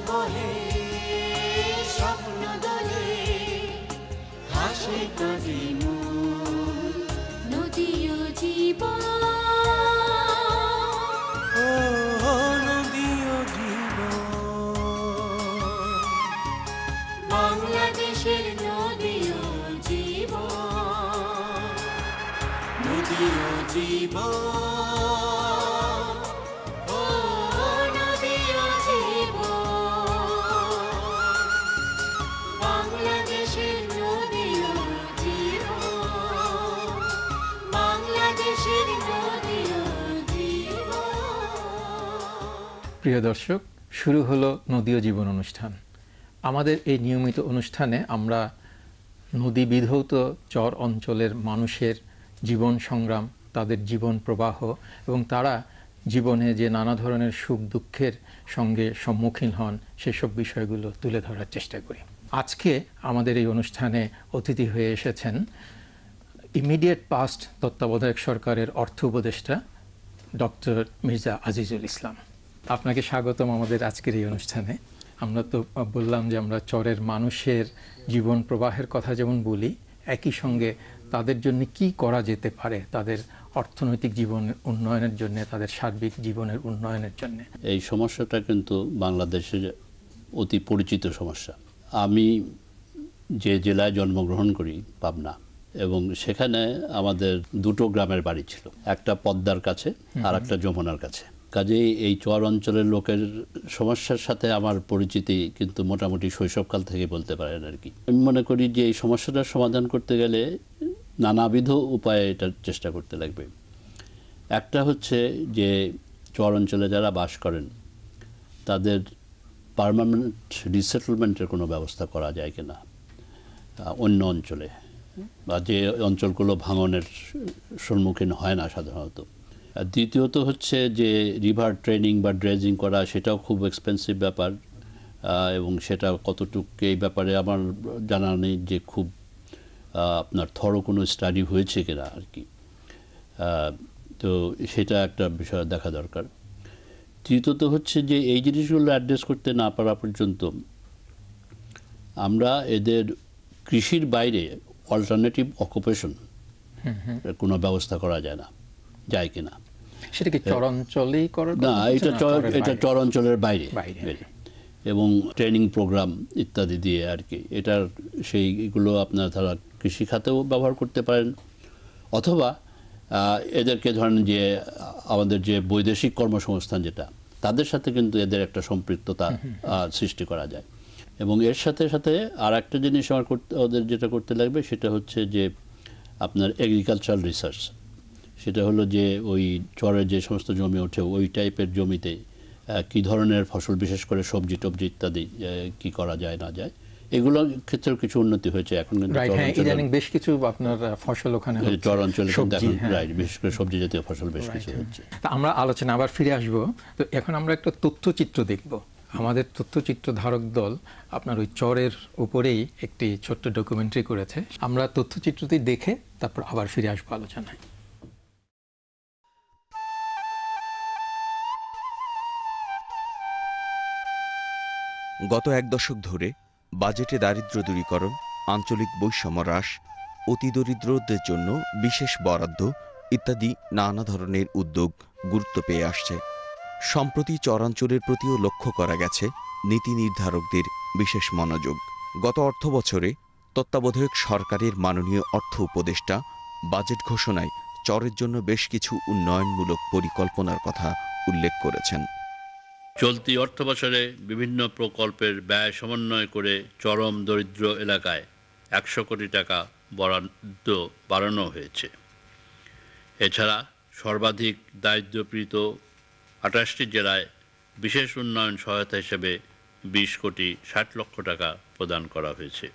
বলে স্বপ্ন দোলে হাসে কাঁদে মন নদী ও জীবন নদী ও জীবন বাংলাদেশের নদী ও জীবন নদী ও জীবন প্রিয় দর্শক, শুরু হলো নদী ও জীবন অনুষ্ঠান। আমাদের এই নিয়মিত অনুষ্ঠানে আমরা নদী বিধৌত চর অঞ্চলের মানুষের জীবন সংগ্রাম, তাদের জীবন প্রবাহ এবং তারা জীবনে যে নানা ধরনের সুখ দুঃখের সঙ্গে সম্মুখীন হন সেসব বিষয়গুলো তুলে ধরার চেষ্টা করি। আজকে আমাদের এই অনুষ্ঠানে অতিথি হয়ে এসেছেন ইমিডিয়েট পাস্ট তত্ত্বাবধায়ক সরকারের অর্থ উপদেষ্টা ডক্টর মির্জা আজিজুল ইসলাম। আপনাকে স্বাগতম আমাদের আজকের এই অনুষ্ঠানে। আমরা তো বললাম যে আমরা চরের মানুষের জীবন প্রবাহের কথা যেমন বলি, একই সঙ্গে তাদের জন্য কি করা যেতে পারে তাদের অর্থনৈতিক জীবনের উন্নয়নের জন্য, তাদের সার্বিক জীবনের উন্নয়নের জন্য। এই সমস্যাটা কিন্তু বাংলাদেশের অতি পরিচিত সমস্যা। আমি যে জেলায় জন্মগ্রহণ করি, পাবনা, এবং সেখানে আমাদের দুটো গ্রামের বাড়ি ছিল, একটা পদ্মার কাছে আর একটা যমুনার কাছে। কাজেই এই চর অঞ্চলের লোকের সমস্যার সাথে আমার পরিচিতি কিন্তু মোটামুটি শৈশবকাল থেকে বলতে পারেন আর কি। আমি মনে করি যে এই সমস্যাটার সমাধান করতে গেলে নানাবিধ উপায়ে এটার চেষ্টা করতে লাগবে। একটা হচ্ছে যে চর অঞ্চলে যারা বাস করেন তাদের পার্মানেন্ট রিসেটেলমেন্টের কোনো ব্যবস্থা করা যায় কিনা অন্য অঞ্চলে, বা যে অঞ্চলগুলো ভাঙনের সম্মুখীন হয় না সাধারণত। আর দ্বিতীয়ত হচ্ছে যে রিভার ট্রেনিং বা ড্রেজিং করা, সেটাও খুব এক্সপেন্সিভ ব্যাপার, এবং সেটা কতটুকু এই ব্যাপারে আমার জানা নেই যে খুব আপনার থরো কোনো স্টাডি হয়েছে কিনা আর কি। তো সেটা একটা বিষয় দেখা দরকার। তৃতীয়ত হচ্ছে যে এই জিনিসগুলো অ্যাড্রেস করতে না পারা পর্যন্ত আমরা এদের কৃষির বাইরে অল্টারনেটিভ অকুপেশন কোনো ব্যবস্থা করা যায় কিনা। সেটা কি চর অঞ্চলেই করার না, এটা চর অঞ্চলের বাইরে এবং ট্রেনিং প্রোগ্রাম ইত্যাদি দিয়ে আর কি। এটার সেইগুলো আপনার তারা কৃষি খাতেও ব্যবহার করতে পারেন, অথবা এদেরকে ধরেন যে আমাদের যে বৈদেশিক কর্মসংস্থান যেটা, তাদের সাথে কিন্তু এদের একটা সম্পৃক্ততা সৃষ্টি করা যায়। এবং এর সাথে সাথে আর একটা জিনিস আমার ওদের যেটা করতে লাগবে সেটা হচ্ছে যে আপনার এগ্রিকালচারাল রিসার্চ। সেটা হলো যে ওই চরে যে সমস্ত জমি ওঠে ওই টাইপের জমিতে কী ধরনের ফসল, বিশেষ করে সবজি টবজি ইত্যাদি কি করা যায় না যায়, এগুলোর ক্ষেত্রেও কিছু উন্নতি হয়েছে এখন। কিন্তু বেশ কিছু আপনার ফসল ওখানে চর অঞ্চলে বিশেষ করে সবজি জাতীয় ফসল বেশ কিছু হচ্ছে। আমরা আলোচনা আবার ফিরে আসবো। তো এখন আমরা একটা তথ্যচিত্র দেখব। আমাদের তথ্যচিত্র ধারক দল আপনার ওই চরের উপরেই একটি ছোট্ট ডকুমেন্টারি করেছে। আমরা তথ্যচিত্রটি দেখে তারপর আবার ফিরে আসবো আলোচনায়। গত এক দশক ধরে বাজেটে দারিদ্র্য দূরীকরণ, আঞ্চলিক বৈষম্য হ্রাস, অতি দরিদ্রদের জন্য বিশেষ বরাদ্দ ইত্যাদি নানা ধরনের উদ্যোগ গুরুত্ব পেয়ে আসছে। সম্প্রতি চরাঞ্চলের প্রতিও লক্ষ্য করা গেছে নীতি নির্ধারকদের বিশেষ মনোযোগ। গত অর্থবছরে তত্ত্বাবধায়ক সরকারের মাননীয় অর্থ উপদেষ্টা বাজেট ঘোষণায় চরের জন্য বেশ কিছু উন্নয়নমূলক পরিকল্পনার কথা উল্লেখ করেছেন। চলতি অর্থবছরে বিভিন্ন প্রকল্পের ব্যয় সমন্বয় করে চরম দরিদ্র এলাকায় 100 কোটি টাকা বরাদ্দ বাড়ানো হয়েছে। এছাড়া সর্বাধিক দারিদ্র্যপীড়িত 28টি জেলায় বিশেষ উন্নয়ন সহায়তা হিসেবে 20 কোটি 60 লক্ষ টাকা প্রদান করা হয়েছে।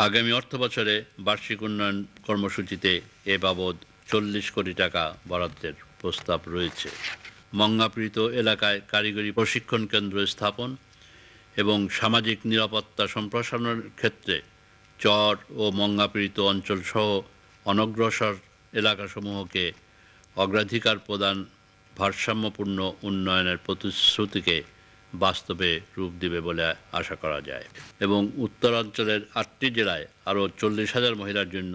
আগামী অর্থবছরে বার্ষিক উন্নয়ন কর্মসূচিতে এ বাবদ 40 কোটি টাকা বরাদ্দের প্রস্তাব রয়েছে। মঙ্গাপীড়িত এলাকায় কারিগরি প্রশিক্ষণ কেন্দ্র স্থাপন এবং সামাজিক নিরাপত্তা সম্প্রসারণের ক্ষেত্রে চর ও মঙ্গাপীড়িত অঞ্চলসহ অনগ্রসর এলাকাসমূহকে অগ্রাধিকার প্রদান ভারসাম্যপূর্ণ উন্নয়নের প্রতিশ্রুতিকে বাস্তবে রূপ দেবে বলে আশা করা যায় এবং উত্তরাঞ্চলের 8টি জেলায় আরও 40,000 মহিলার জন্য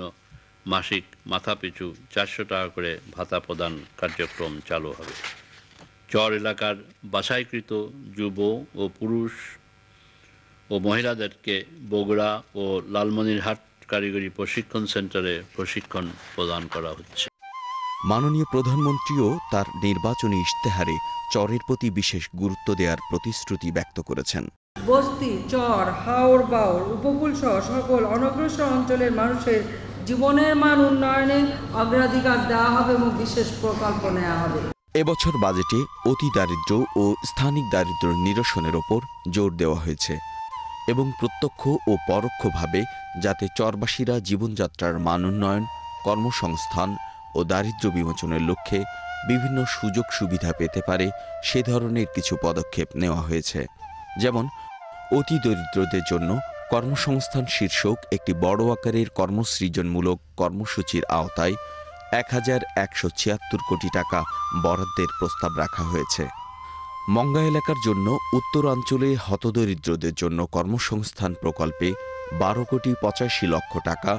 মাসিক মাথাপিছু 400 টাকা করে ভাতা প্রদান কার্যক্রম চালু হবে। চর এলাকার বাছাইকৃত যুব ও পুরুষ ও মহিলাদেরকে বগুড়া ও লালমনিরহাট কারিগরি প্রশিক্ষণ সেন্টারে প্রশিক্ষণ প্রদান করা হচ্ছে। মাননীয় প্রধানমন্ত্রীও তার নির্বাচনী ইশতেহারে চরের প্রতি বিশেষ গুরুত্ব দেওয়ার প্রতিশ্রুতি ব্যক্ত করেছেন। বস্তি, চর, হাওর বাওর, উপকূল সহ সকল অনগ্রসর অঞ্চলের মানুষের জীবনের মান উন্নয়নে অগ্রাধিকার দেওয়া হবে এবং বিশেষ প্রকল্প নেওয়া হবে। এবছর বাজেটে অতি দারিদ্র্য ও স্থানিক দারিদ্র্য নিরসনের ওপর জোর দেওয়া হয়েছে এবং প্রত্যক্ষ ও পরোক্ষভাবে যাতে চরবাসীরা জীবনযাত্রার মান উন্নয়ন, কর্মসংস্থান ও দারিদ্র্য বিমোচনের লক্ষ্যে বিভিন্ন সুযোগ সুবিধা পেতে পারে সে ধরনের কিছু পদক্ষেপ নেওয়া হয়েছে। যেমন অতি দরিদ্রদের জন্য কর্মসংস্থান শীর্ষক একটি বড় আকারের কর্মসৃজনমূলক কর্মসূচির আওতায় 1,176 কোটি টাকা বরাদ্দের প্রস্তাব রাখা হয়েছে। মংগা এলাকার জন্য উত্তরাঞ্চলে হতদরিদ্রদের জন্য কর্মসংস্থান প্রকল্পে 12,85,00,000 টাকা,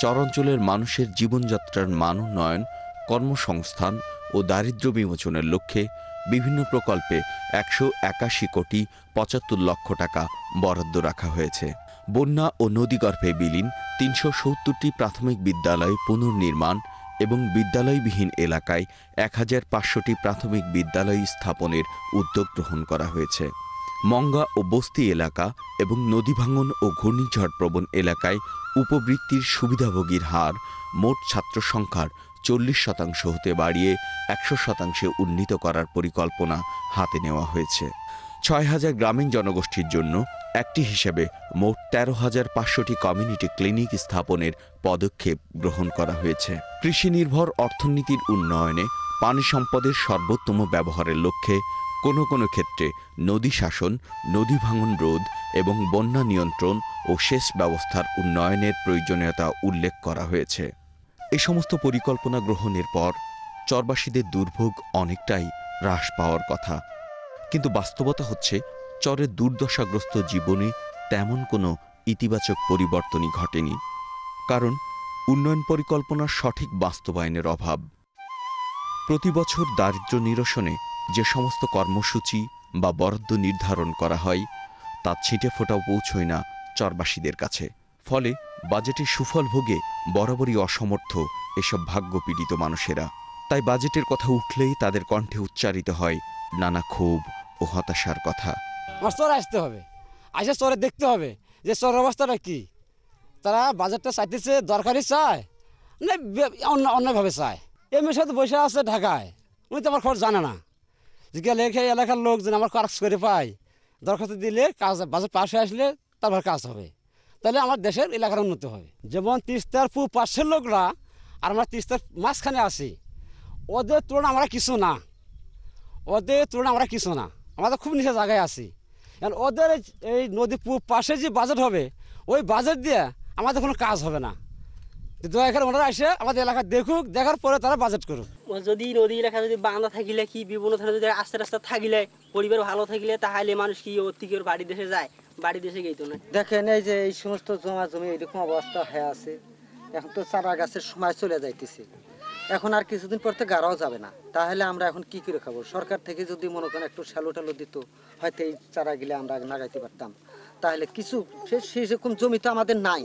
চরাঞ্চলের মানুষের জীবনযাত্রার মান উন্নয়ন, কর্মসংস্থান ও দারিদ্র্য বিমোচনের লক্ষ্যে বিভিন্ন প্রকল্পে 181,75,00,000 টাকা বরাদ্দ রাখা হয়েছে। বন্যা ও নদীগর্ভে বিলীন 370টি প্রাথমিক বিদ্যালয় পুনর্নির্মাণ এবং বিদ্যালয়বিহীন এলাকায় 1,500টি প্রাথমিক বিদ্যালয় স্থাপনের উদ্যোগ গ্রহণ করা হয়েছে। মংগা ও বস্তি এলাকা এবং নদী ভাঙন ও ঘূর্ণিঝড় প্রবণ এলাকায় উপবৃত্তির সুবিধাভোগীর হার মোট ছাত্র সংখ্যার 40% হতে বাড়িয়ে 100% উন্নীত করার পরিকল্পনা হাতে নেওয়া হয়েছে। 6,000 গ্রামীণ জনগোষ্ঠীর জন্য একটি হিসেবে মোট 13,500টি কমিউনিটি ক্লিনিক স্থাপনের পদক্ষেপ গ্রহণ করা হয়েছে। কৃষি নির্ভর অর্থনীতির উন্নয়নে পানি সম্পদের সর্বোত্তম ব্যবহারের লক্ষ্যে কোনো কোনো ক্ষেত্রে নদী শাসন, নদী ভাঙন রোধ এবং বন্যা নিয়ন্ত্রণ ও সেচ ব্যবস্থার উন্নয়নের প্রয়োজনীয়তা উল্লেখ করা হয়েছে। এ সমস্ত পরিকল্পনা গ্রহণের পর চরবাসীদের দুর্ভোগ অনেকটাই হ্রাস পাওয়ার কথা, কিন্তু বাস্তবতা হচ্ছে চরের দুর্দশাগ্রস্ত জীবনে তেমন কোনো ইতিবাচক পরিবর্তনই ঘটেনি, কারণ উন্নয়ন পরিকল্পনার সঠিক বাস্তবায়নের অভাব। প্রতি বছর দারিদ্র্য নিরসনে যে সমস্ত কর্মসূচি বা বরাদ্দ নির্ধারণ করা হয় তা ছিটে ফোঁটাও পৌঁছয় না চরবাসীদের কাছে। ফলে বাজেটের সুফল ভোগে বরাবরই অসমর্থ এসব ভাগ্যপীড়িত মানুষেরা। তাই বাজেটের কথা উঠলেই তাদের কণ্ঠে উচ্চারিত হয় নানা ক্ষোভ ও হতাশার কথা। আমার চরে আসতে হবে, আসে চরে দেখতে হবে যে চরের অবস্থাটা কি। তারা বাজেটটা চাইতেছে দরকারি চায় না অন্যভাবে চায়। এমনি সাথে বসে আছে ঢাকায়, উনি তো আমার খবর জানে না। জিজ্ঞাসা লেখে এলাকার লোকজন আমার কাজ করে পায়, দরখাস্ত দিলে কাজ বাজেট পাশে আসলে তারপর কাজ হবে, তাহলে আমার দেশের এলাকার উন্নতি হবে। যেমন তিস্তার পূব পাশের লোকরা আর আমরা তিস্তার মাঝখানে আছি, ওদের তুলনা আমরা কিছু না, ওদের তুলনা আমরা কিছু না, আমাদের খুব নিচে জায়গায় আছি। কারণ ওদের এই নদী পূব পাশে যে বাজেট হবে ওই বাজেট দিয়ে আমাদের কোনো কাজ হবে না। দয়া করে ওনারা এসে আমাদের এলাকা দেখুক, দেখার পরে তারা বাজেট করুক। যদি নদী এলাকা যদি বাঁধা থাকিলে কি বিভিন্ন ধরনের যদি আস্তে আস্তে থাকিলে পরিবার ভালো থাকিলে তাহলে মানুষ কি ওর থেকে বাড়ি দেশে যায়, বাড়ি দেশে গেইতো না। দেখেন এই যে এই সমস্ত জমা জমি এরকম অবস্থা হয়ে আছে, এখন তো চারা গাছের সময় চলে যাইতেছে, এখন আর কিছুদিন পর তো গাড়াও যাবে না। তাহলে আমরা এখন কি করে খাবো? সরকার থেকে যদি মনে করেন একটু শ্যালো টালো দিত, হয়তো এই চারা গিলে আমরা লাগাইতে পারতাম। তাহলে কিছু সেরকম জমি তো আমাদের নাই,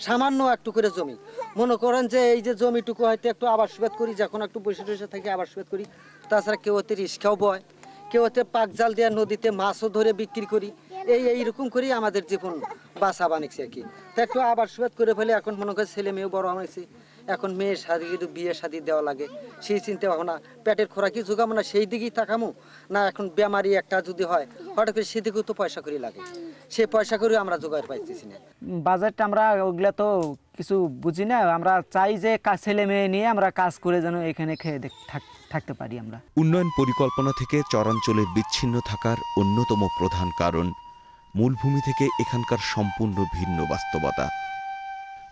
সামান্য একটু করে জমি। মনে করেন যে এই যে জমিটুকু হয়তো একটু আবাদ সুবাদ করি, যখন একটু বসে টসে থাকি আবাদ সুবাদ করি। তাছাড়া কেউ হতে রিস্কাও বয়, কেউ হতে পাক জাল দিয়ে নদীতে মাছও ধরে বিক্রি করি। এইরকম করেই আমাদের জীবন বাসা বানিয়েছে আর কি। তা একটু আবাদ সুবাদ করে ফেলে এখন মনে করেন ছেলে মেয়েও বড় হয়েছে, এখন মেয়ের শাদি কিন্তু বিয়ে শাদি দেওয়া লাগে, সেই চিন্তা ভাবনা। পেটের খোরাকি জোগাবো না সেই দিকেই তাকামো না, এখন বেমারি একটা যদি হয় হঠাৎ করে সেদিকেও তো পয়সা করি লাগে, সে পয়সা করে আমরা জোগাড় পাইতেছি না। বাজেট আমরা ওগুলা তো কিছু বুঝি না, আমরা চাই যে ছেলে মেয়ে নিয়ে আমরা কাজ করে যেন এখানে খেয়ে থাকতে পারি আমরা। উন্নয়ন পরিকল্পনা থেকে চরাঞ্চলের বিচ্ছিন্ন থাকার অন্যতম প্রধান কারণ মূলভূমি থেকে এখানকার সম্পূর্ণ ভিন্ন বাস্তবতা।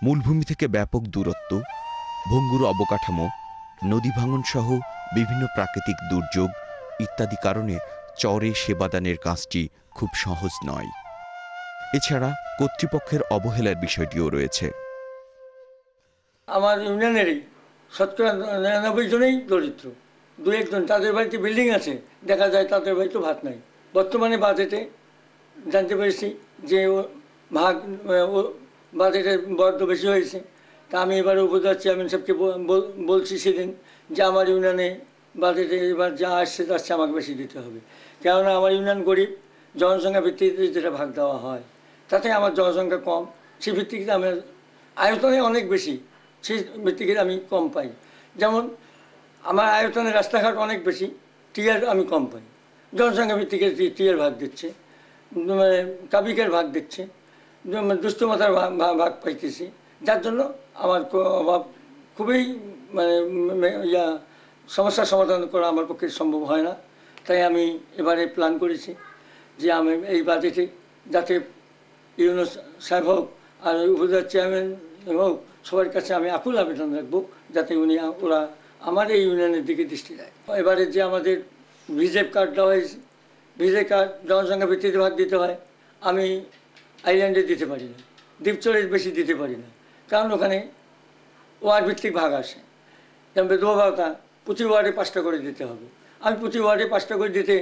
মূলভূমি থেকে ব্যাপক দূরত্ব, ভঙ্গুর অবকাঠামো, নদী ভাঙন সহ বিভিন্ন প্রাকৃতিক দুর্যোগ ইত্যাদি কারণে চরে সেবাদানের কাজটি খুব সহজ নয়। এছাড়া কর্তৃপক্ষের অবহেলার বিষয়টিও রয়েছে। আমার ইউনিয়নেরই শতকরা 99 জনেই দরিদ্র। দু একজন তাদের বাড়িতে বিল্ডিং আছে, দেখা যায় তাদের বাড়িতে ভাত নাই। বর্তমানে বাজেটে জানতে পেরেছি যে ভাগ বাজেটের বরাদ্দ বেশি হয়েছে। তা আমি এবারে উপজেলা চেয়ারম্যান সাহেবকে বলছি সেদিন যে আমার ইউনিয়নে বাজেটে এবার যা আসছে তার চেয়ে আমাকে বেশি দিতে হবে, কেননা আমার ইউনিয়ন গরিব। জনসংখ্যা ভিত্তিতে যেটা ভাগ দেওয়া হয় তাতে আমার জনসংখ্যা কম, সেই ভিত্তিতে আমার আয়তনে অনেক বেশি, সেই ভিত্তিতে আমি কম পাই। যেমন আমার আয়তনে রাস্তাঘাট অনেক বেশি, টিয়ার আমি কম পাই। জনসংখ্যা ভিত্তিকে টিয়ার ভাগ দিচ্ছে, মানে কাবিকের ভাগ দিচ্ছে, দুষ্টমাতার ভাগ পাইতেছি, যার জন্য আমার অভাব খুবই মানে সমস্যার সমাধান করা আমার পক্ষে সম্ভব হয় না। তাই আমি এবারে প্ল্যান করেছি যে আমি এই বাজেটে যাতে ইউনুস সাহেব হোক আর উপজেলা চেয়ারম্যান হোক, সবার কাছে আমি আকুল আবেদন রাখবো যাতে ওরা আমার এই ইউনিয়নের দিকে দৃষ্টি দেয়। এবারে যে আমাদের ভিজেপ কার্ড দেওয়া হয়েছে, ভিজেপ কার্ড জনসংখ্যা ভিত্তিতে ভাগ দিতে হয়। আমি আইল্যান্ডে দিতে পারি না, দ্বীপচরে বেশি দিতে পারি না, কারণ ওখানে ওয়ার্ড ভিত্তিক ভাগ আসে। যেমন বিধবা ভাতা প্রতি ওয়ার্ডে 5টা করে দিতে হবে। আমি প্রতি ওয়ার্ডে 5টা করে দিতে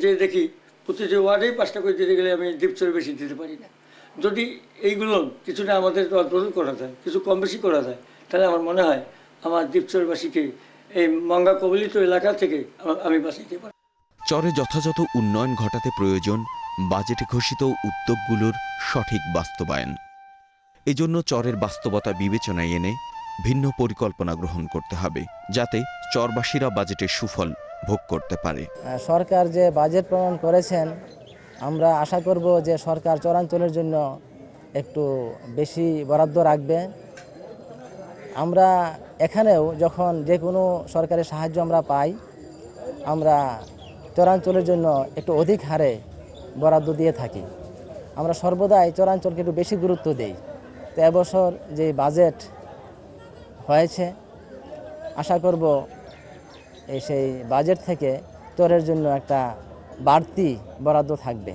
যে দেখি প্রতিটি ওয়ার্ডেই 5টা করে দিতে গেলে আমি দ্বীপচরে বেশি দিতে পারি না। যদি এইগুলো কিছুটা আমাদের বদল করা যায়, কিছু কম বেশি করা যায়, তাহলে আমার মনে হয় আমার দ্বীপচরবাসীকে এই মঙ্গা কবলিত এলাকা থেকে আমি বাঁচাইতে পারি। চরে যথাযথ উন্নয়ন ঘটাতে প্রয়োজন বাজেটে ঘোষিত উদ্যোগগুলোর সঠিক বাস্তবায়ন। এজন্য চরের বাস্তবতা বিবেচনায় এনে ভিন্ন পরিকল্পনা গ্রহণ করতে হবে, যাতে চরবাসীরা বাজেটের সুফল ভোগ করতে পারে। সরকার যে বাজেট প্রণয়ন করেছেন, আমরা আশা করব যে সরকার চরাঞ্চলের জন্য একটু বেশি বরাদ্দ রাখবে। আমরা এখানেও যখন যে কোনো সরকারি সাহায্য আমরা পাই, আমরা চরাঞ্চলের জন্য একটু অধিক হারে বরাদ্দ দিয়ে থাকি। আমরা সর্বদাই চরাঞ্চলকে একটু বেশি গুরুত্ব দিই। তো এবছর যে বাজেট হয়েছে, আশা করব সেই বাজেট থেকে চরের জন্য একটা বাড়তি বরাদ্দ থাকবে,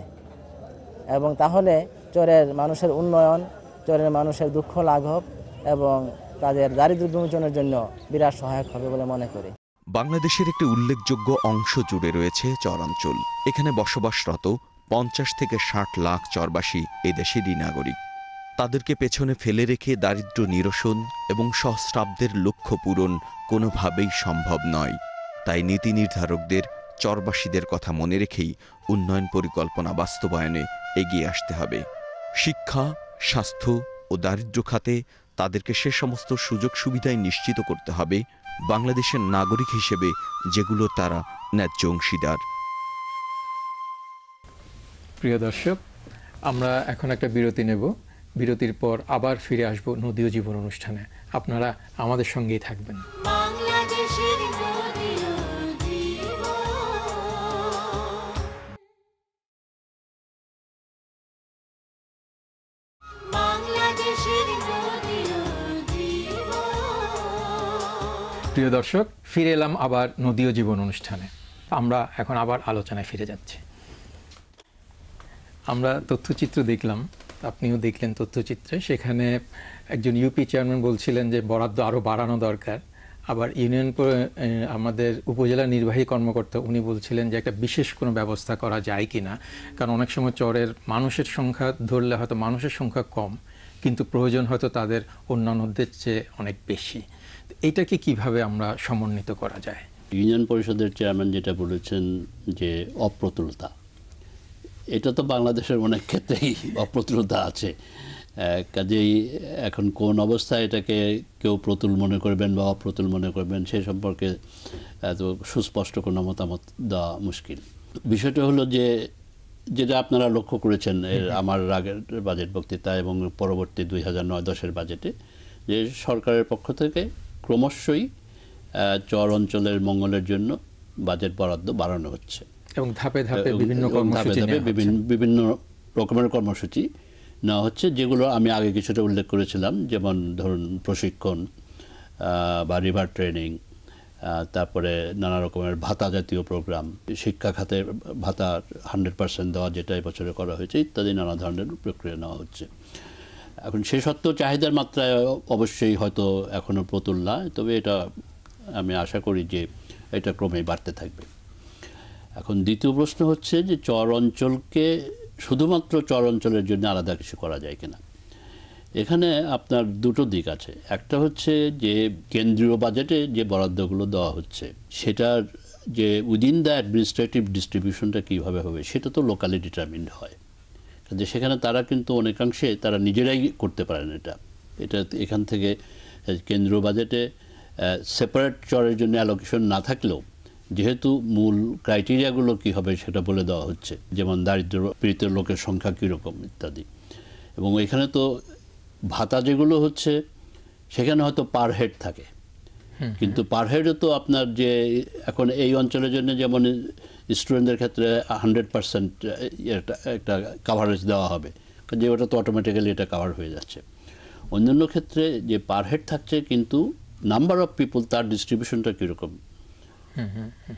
এবং তাহলে চরের মানুষের উন্নয়ন, চরের মানুষের দুঃখ লাঘব এবং তাদের দারিদ্র্য বিমোচনের জন্য বিরাট সহায়ক হবে বলে মনে করি। বাংলাদেশের একটি উল্লেখযোগ্য অংশ জুড়ে রয়েছে চরাঞ্চল। এখানে বসবাসরত 50 থেকে 60 লাখ চরবাসী এদেশেরই নাগরিক। তাদেরকে পেছনে ফেলে রেখে দারিদ্র্য নিরসন এবং সহস্রাব্দের লক্ষ্য পূরণ কোনোভাবেই সম্ভব নয়। তাই নীতি নির্ধারকদের চরবাসীদের কথা মনে রেখেই উন্নয়ন পরিকল্পনা বাস্তবায়নে এগিয়ে আসতে হবে। শিক্ষা, স্বাস্থ্য ও দারিদ্র্য খাতে তাদেরকে সে সমস্ত সুযোগ সুবিধাই নিশ্চিত করতে হবে বাংলাদেশের নাগরিক হিসেবে যেগুলো তারা ন্যায্য অংশীদার। প্রিয় দর্শক, আমরা এখন একটা বিরতি নেব। বিরতির পর আবার ফিরে আসব নদী ও জীবন অনুষ্ঠানে। আপনারা আমাদের সঙ্গেই থাকবেন। বাংলাদেশের নদী ও জীবন। বাংলাদেশের নদী ও জীবন। প্রিয় দর্শক, ফিরে এলাম আবার নদী ও জীবন অনুষ্ঠানে। আমরা এখন আবার আলোচনায় ফিরে যাচ্ছি। আমরা তথ্যচিত্র দেখলাম, আপনিও দেখলেন তথ্যচিত্রে। সেখানে একজন ইউপি চেয়ারম্যান বলছিলেন যে বরাদ্দ আরও বাড়ানো দরকার। আবার আমাদের উপজেলা নির্বাহী কর্মকর্তা উনি বলছিলেন যে একটা বিশেষ কোনো ব্যবস্থা করা যায় কি না, কারণ অনেক সময় চরের মানুষের সংখ্যা ধরলে হয়তো মানুষের সংখ্যা কম, কিন্তু প্রয়োজন হয়তো তাদের অন্যান্যদের চেয়ে অনেক বেশি। এইটাকে কিভাবে আমরা সমন্বিত করা যায়? ইউনিয়ন পরিষদের চেয়ারম্যান যেটা বলেছেন যে অপ্রতুলতা, এটা তো বাংলাদেশের অনেক ক্ষেত্রেই অপ্রতুলতা আছে। কাজেই এখন কোন অবস্থায় এটাকে কেউ প্রতুল মনে করবেন বা অপ্রতুল মনে করবেন সে সম্পর্কে এত সুস্পষ্ট কোনো মতামত দেওয়া মুশকিল। বিষয়টা হলো যে যেটা আপনারা লক্ষ্য করেছেন আমার আগের বাজেট বক্তৃতা এবং পরবর্তী 2009-10 বাজেটে, যে সরকারের পক্ষ থেকে ক্রমশই চর অঞ্চলের মঙ্গলের জন্য বাজেট বরাদ্দ বাড়ানো হচ্ছে এবং ধাপে ধাপে বিভিন্ন রকমের কর্মসূচি নেওয়া হচ্ছে, যেগুলো আমি আগে কিছুটা উল্লেখ করেছিলাম। যেমন ধরুন প্রশিক্ষণ বা রিভার ট্রেনিং, তারপরে নানা রকমের ভাতা জাতীয় প্রোগ্রাম, শিক্ষা খাতে ভাতা 100% দেওয়া যেটা এবছরে করা হয়েছে ইত্যাদি নানা ধরনের প্রক্রিয়া নেওয়া হচ্ছে। এখন সে সত্ত্বেও চাহিদার মাত্রায় অবশ্যই হয়তো এখনও প্রতুল না, তবে এটা আমি আশা করি যে এটা ক্রমেই বাড়তে থাকবে। এখন দ্বিতীয় প্রশ্ন হচ্ছে যে চর অঞ্চলকে শুধুমাত্র চর অঞ্চলের জন্য আলাদা কিছু করা যায় কিনা। এখানে আপনার দুটো দিক আছে। একটা হচ্ছে যে কেন্দ্রীয় বাজেটে যে বরাদ্দগুলো দেওয়া হচ্ছে সেটার যে উইদিন দ্য অ্যাডমিনিস্ট্রেটিভ ডিস্ট্রিবিউশনটা কীভাবে হবে সেটা তো লোকালি ডিটারমিন্ড হয়, কাজে সেখানে তারা কিন্তু অনেকাংশে তারা নিজেরাই করতে পারেন এটা এখান থেকে কেন্দ্রীয় বাজেটে সেপারেট চরের জন্য অ্যালোকেশন না থাকলেও যেহেতু মূল ক্রাইটেরিয়াগুলো কী হবে সেটা বলে দেওয়া হচ্ছে, যেমন দারিদ্র পীড়িত লোকের সংখ্যা কীরকম ইত্যাদি। এবং এখানে তো ভাতা যেগুলো হচ্ছে সেখানে হয়তো পার হেড থাকে, কিন্তু পার হেডে তো আপনার যে এখন এই অঞ্চলের জন্য যেমন স্টুডেন্টদের ক্ষেত্রে 100% একটা কাভারেজ দেওয়া হবে, যে ওটা তো অটোমেটিক্যালি এটা কাভার হয়ে যাচ্ছে। অন্যান্য ক্ষেত্রে যে পার হেড থাকছে কিন্তু নাম্বার অফ পিপল তার ডিস্ট্রিবিউশনটা কীরকম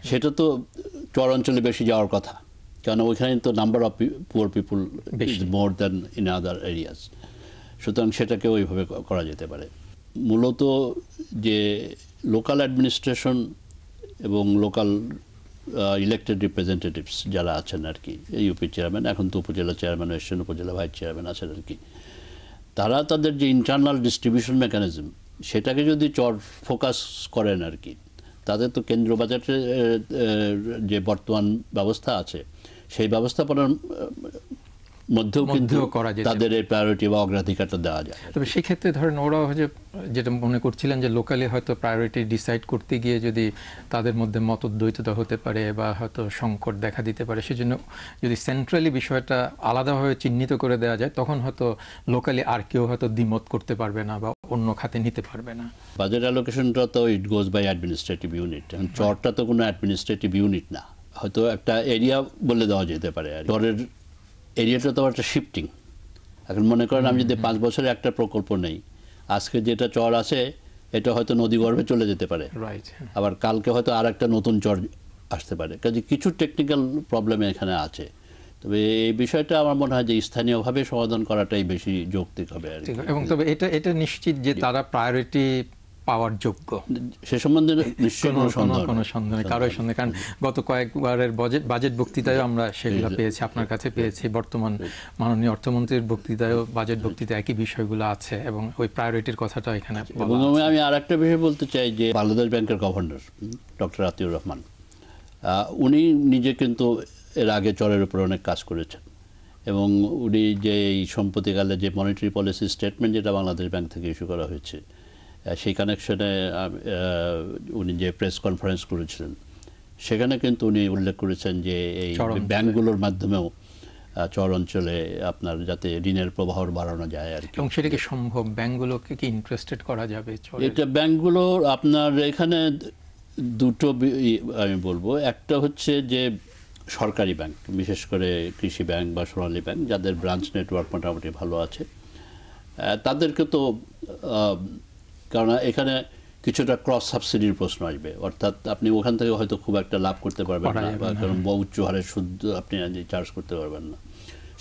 সেটা তো চর অঞ্চলে বেশি যাওয়ার কথা, কারণ ওইখানে তো number of poor people is more than in other areas, সুতরাং সেটাকে ওইভাবে করা যেতে পারে। মূলত যে লোকাল অ্যাডমিনিস্ট্রেশন এবং লোকাল ইলেক্টেড রিপ্রেজেন্টেটিভস যারা আছেন আর কি, ইউপি চেয়ারম্যান, এখন তো উপজেলা চেয়ারম্যান এসছেন, উপজেলা ভাইস চেয়ারম্যান আছেন আর কি, তারা তাদের যে ইন্টারনাল ডিস্ট্রিবিউশন মেকানিজম সেটাকে যদি চর ফোকাস করেন আর কি, তাদের তো কেন্দ্র বাজেটের যে বর্তমান ব্যবস্থা আছে সেই ব্যবস্থাপনার মধ্যেও কিন্তু তাদের এই প্রায়োরিটি বা অগ্রাধিকারটা দেওয়া যায়। তবে সেক্ষেত্রে ধরেন ওরা যেটা মনে করছিলেন যে লোকালি হয়তো প্রায়োরিটি ডিসাইড করতে গিয়ে যদি তাদের মধ্যে মতদ্বৈততা হতে পারে বা হয়তো সংকট দেখা দিতে পারে, সেজন্য যদি সেন্ট্রালি বিষয়টা আলাদাভাবে চিহ্নিত করে দেওয়া যায় তখন হয়তো লোকালি আর কেউ হয়তো দ্বিমত করতে পারবে না বা অন্য খাতে নিতে পারবে না। বাজেট অ্যালোকেশনটা তো ইট গোজ বাই অ্যাডমিনিস্ট্রেটিভ ইউনিট, চরটা তো কোনো অ্যাডমিনিস্ট্রেটিভ ইউনিট না, হয়তো একটা এরিয়া বলে দেওয়া যেতে পারে। আর চরের এরিয়াটা তো একটা শিফটিং। এখন মনে করেন আমি যদি 5 বছরে একটা প্রকল্প নেই, আজকে যেটা চর আছে এটা হয়তো নদীগর্ভে চলে যেতে পারে, আবার কালকে হয়তো আর একটা নতুন চর আসতে পারে, কাজে কিছু টেকনিক্যাল প্রবলেম এখানে আছে। তবে এই বিষয়টা আমার মনে হয় যে স্থানীয়ভাবে সমাধান করাটাই বেশি যৌক্তিক হবে আর কি। এবং তবে এটা নিশ্চিত যে তারা প্রায়োরিটি পাওয়ার যোগ্য সে সম্বন্ধে নিশ্চয়ই কোনো সন্দেহ নেই, কারোর সন্দেহ। কারণ গত কয়েকবারের বাজেট বক্তৃতায়ও আমরা সেগুলো পেয়েছি, আপনার কাছে পেয়েছি, বর্তমান মাননীয় অর্থমন্ত্রীর বক্তৃতায়ও বাজেট বক্তৃতায় একই বিষয়গুলো আছে এবং ওই প্রায়োরিটির কথাটা এখানে বলা আছে। আমি আর একটা বিষয় বলতে চাই যে বাংলাদেশ ব্যাংকের গভর্নর ডক্টর আতিউর রহমান, উনি নিজে কিন্তু এর আগে চরের উপর অনেক কাজ করেছেন এবং উনি যে এই সম্প্রতিকালে যে মনিটারি পলিসি স্টেটমেন্ট যেটা বাংলাদেশ ব্যাংক থেকে ইস্যু করা হয়েছে সেই কানেকশনে উনি যে প্রেস কনফারেন্স করেছিলেন সেখানে কিন্তু উনি উল্লেখ করেছেন যে এই ব্যাংকগুলোর মাধ্যমেও চর অঞ্চলে আপনার যাতে ঋণের প্রবাহ বাড়ানো যায় আর কি। এবং সেটা কি সম্ভব? ব্যাংকগুলোকে কি ইন্টারেস্টেড করা যাবে? এটা ব্যাংকগুলো আপনার এখানে দুটো আমি বলবো, একটা হচ্ছে যে সরকারি ব্যাংক, বিশেষ করে কৃষি ব্যাংক বা সোনালী ব্যাংক যাদের ব্রাঞ্চ নেটওয়ার্ক মোটামুটি ভালো আছে, তাদেরকে তো কারণ এখানে কিছুটা ক্রস সাবসিডির প্রশ্ন আসবে, অর্থাৎ আপনি ওখান থেকে হয়তো খুব একটা লাভ করতে পারবেন না বা কারণ উচ্চ হারে সুদ আপনি চার্জ করতে পারবেন না,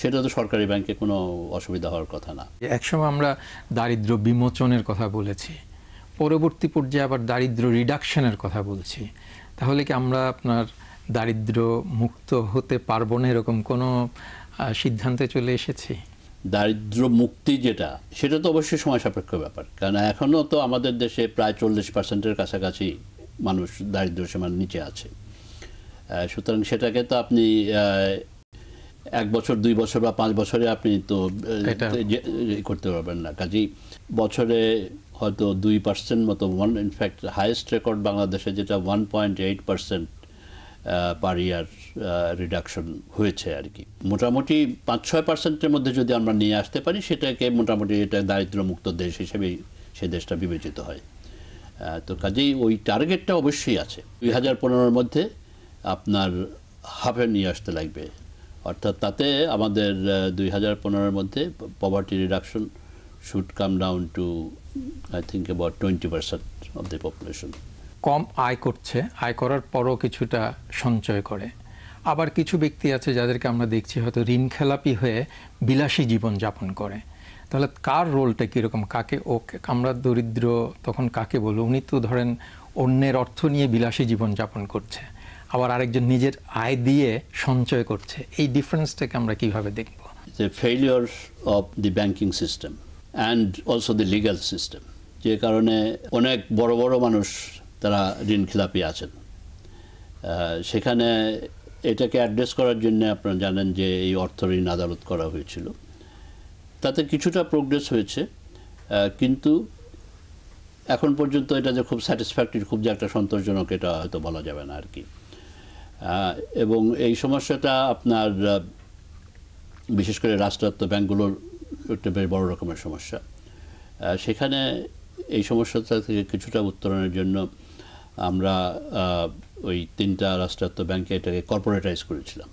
সেটা তো সরকারি ব্যাংকে কোনো অসুবিধা হওয়ার কথা না। একসময় আমরা দারিদ্র্য বিমোচনের কথা বলেছি, পরবর্তী পর্যায়ে আবার দারিদ্র্য রিডাকশনের কথা বলছি, তাহলে কি আমরা আপনার দারিদ্র্য মুক্ত হতে পারবো না এরকম কোনো সিদ্ধান্তে চলে এসেছি? দারিদ্র্য মুক্তি যেটা সেটা তো অবশ্যই সময় সাপেক্ষ ব্যাপার, কারণ এখনও তো আমাদের দেশে প্রায় 40%-এর কাছাকাছি মানুষ দারিদ্র্য সীমার নিচে আছে। সুতরাং সেটাকে তো আপনি 1 বছর 2 বছর বা 5 বছরে আপনি তো করতে পারবেন না। কাজেই বছরে হয়তো 2% মতো, ইনফ্যাক্ট হাইয়েস্ট রেকর্ড বাংলাদেশে যেটা 1.8% পার ইয়ার রিডাকশন হয়েছে আর কি। মোটামুটি 5-6%-এর মধ্যে যদি আমরা নিয়ে আসতে পারি সেটাকে মোটামুটি এটা দারিদ্র্যমুক্ত দেশ হিসেবেই সে দেশটা বিবেচিত হয়। তো কাজেই ওই টার্গেটটা অবশ্যই আছে। 2015-এর মধ্যে আপনার হাফে নিয়ে আসতে লাগবে, অর্থাৎ তাতে আমাদের 2015-এর মধ্যে poverty reduction should come down to I think about 20% of the population. কম আয় করছে, আয় করার পরও কিছুটা সঞ্চয় করে। আবার কিছু ব্যক্তি আছে যাদেরকে আমরা দেখছি হয়তো ঋণ খেলাপি হয়ে বিলাসী জীবন যাপন করে। তাহলে কার রোলটা কীরকম, কাকে আমরা দরিদ্র তখন কাকে বলবো? উনি তো ধরেন অন্যের অর্থ নিয়ে বিলাসী জীবন যাপন করছে, আবার আরেকজন নিজের আয় দিয়ে সঞ্চয় করছে। এই ডিফারেন্সটাকে আমরা কিভাবে দেখব? The failure of the banking system and also the legal system, যে কারণে অনেক বড় বড় মানুষ তারা ঋণ খেলাপি আছেন। সেখানে এটাকে অ্যাড্রেস করার জন্য আপনারা জানেন যে এই অর্থ ঋণ আদালত করা হয়েছিল, তাতে কিছুটা প্রোগ্রেস হয়েছে, কিন্তু এখন পর্যন্ত এটা যে খুব স্যাটিসফ্যাক্টরি, খুব যে একটা সন্তোষজনক, এটা হয়তো বলা যাবে না আর কি। এবং এই সমস্যাটা আপনার বিশেষ করে রাষ্ট্রায়ত্ত ব্যাংকগুলোর একটা বেশ বড় রকমের সমস্যা। সেখানে এই সমস্যাটা থেকে কিছুটা উত্তরণের জন্য আমরা ওই 3টা রাষ্ট্রায়ত্ত ব্যাংকে এটাকে কর্পোরেটাইজ করেছিলাম,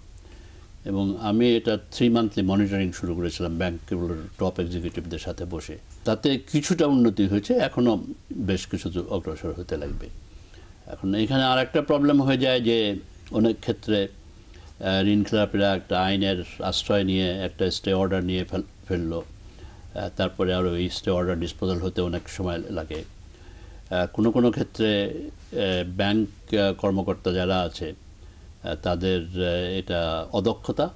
এবং আমি এটা 3 মান্থলি মনিটরিং শুরু করেছিলাম ব্যাংকগুলোর টপ এক্সিকিউটিভদের সাথে বসে। তাতে কিছুটা উন্নতি হয়েছে, এখনও বেশ কিছু অগ্রসর হতে লাগবে। এখন এখানে আর একটা প্রবলেম হয়ে যায় যে অনেক ক্ষেত্রে ঋণ খেলাপিরা একটা আইনের আশ্রয় নিয়ে একটা স্টে অর্ডার নিয়ে ফেললো, তারপরে আরও এই স্টে অর্ডার ডিসপোজাল হতে অনেক সময় লাগে। কোনো কোনো ক্ষেত্রে ব্যাংক কর্মকর্তা যারা আছে তাদের এটা অদক্ষতা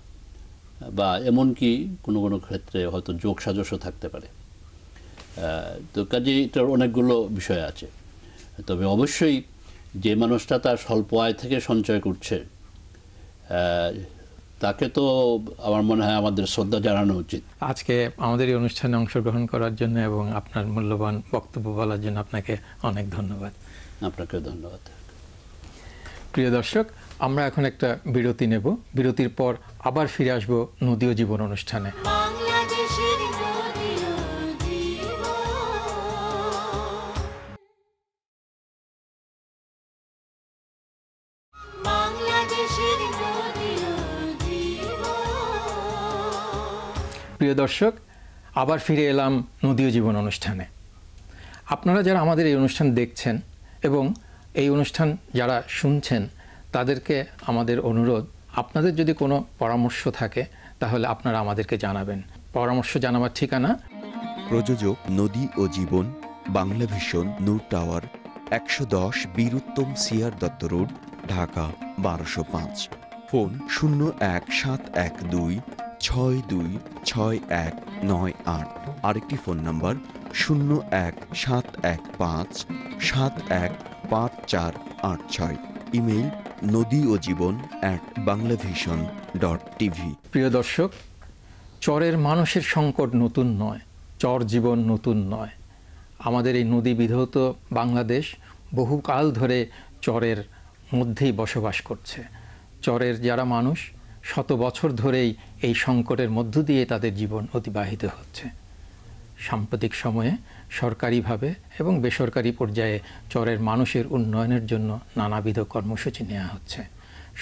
বা এমনকি কোনো কোনো ক্ষেত্রে হয়তো যোগসাজশও থাকতে পারে। তো কাজেই এটার অনেকগুলো বিষয় আছে। তবে অবশ্যই যে মানুষটা তার স্বল্প আয় থেকে সঞ্চয় করছে তাকে তো আমার মনে হয় আমাদের শ্রদ্ধা জানানো উচিত। আজকে আমাদের এই অনুষ্ঠানে অংশগ্রহণ করার জন্য এবং আপনার মূল্যবান বক্তব্য বলার জন্য আপনাকে অনেক ধন্যবাদ। আপনাকেও ধন্যবাদ। প্রিয় দর্শক, আমরা এখন একটা বিরতি নেব। বিরতির পর আবার ফিরে আসব নদী ও জীবন অনুষ্ঠানে। বাংলাদেশের নদী ও জীবন, বাংলাদেশের নদী ও জীবন। প্রিয় দর্শক, আবার ফিরে এলাম নদী ও জীবন অনুষ্ঠানে। আপনারা যারা আমাদের এই অনুষ্ঠান দেখছেন এবং এই অনুষ্ঠান যারা শুনছেন, তাদেরকে আমাদের অনুরোধ, আপনাদের যদি কোনো পরামর্শ থাকে তাহলে আপনারা আমাদেরকে জানাবেন। পরামর্শ জানাবার ঠিকানা: প্রযোজক নদী ও জীবন, Bangla vision, Noor tower, 110 Bir Uttam CR Dutta road, Dhaka 1205। Phone 01712626198। আরেকটি ফোন নাম্বার 01715715486। Email nodiojeebon@banglavision.tv। প্রিয় দর্শক, চরের মানুষের সংকট নতুন নয়, চর জীবন নতুন নয়। আমাদের এই নদী বিধৌত বাংলাদেশ বহুকাল ধরে চরের মধ্যেই বসবাস করছে। চরের যারা মানুষ শত বছর ধরেই এই সংকটের মধ্য দিয়ে তাদের জীবন অতিবাহিত হচ্ছে। সাম্প্রতিক সময়ে সরকারিভাবে এবং বেসরকারি পর্যায়ে চরের মানুষের উন্নয়নের জন্য নানাবিধ কর্মসূচি নেওয়া হচ্ছে।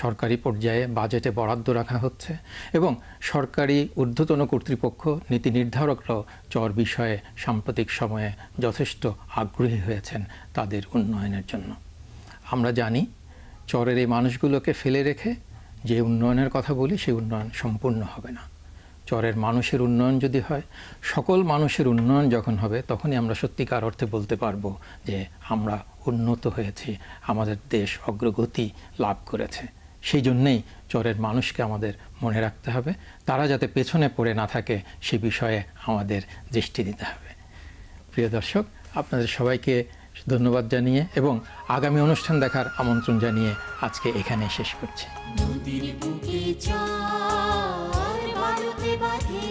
সরকারি পর্যায়ে বাজেটে বরাদ্দ রাখা হচ্ছে এবং সরকারি ঊর্ধ্বতন কর্তৃপক্ষ, নীতি নির্ধারকরাও চর বিষয়ে সাম্প্রতিক সময়ে যথেষ্ট আগ্রহী হয়েছেন তাদের উন্নয়নের জন্য। আমরা জানি চরের এই মানুষগুলোকে ফেলে রেখে যে উন্নয়নের কথা বলি সেই উন্নয়ন সম্পূর্ণ হবে না। চরের মানুষের উন্নয়ন যদি হয়, সকল মানুষের উন্নয়ন যখন হবে, তখনই আমরা সত্যিকার অর্থে বলতে পারবো যে আমরা উন্নত হয়েছি, আমাদের দেশ অগ্রগতি লাভ করেছে। সেই জন্যেই চরের মানুষকে আমাদের মনে রাখতে হবে, তারা যাতে পেছনে পড়ে না থাকে সে বিষয়ে আমাদের দৃষ্টি দিতে হবে। প্রিয় দর্শক, আপনাদের সবাইকে ধন্যবাদ জানিয়ে এবং আগামী অনুষ্ঠান দেখার আমন্ত্রণ জানিয়ে আজকে এখানে শেষ করছি। নদীর বুকে চর বালুতে বাঁধে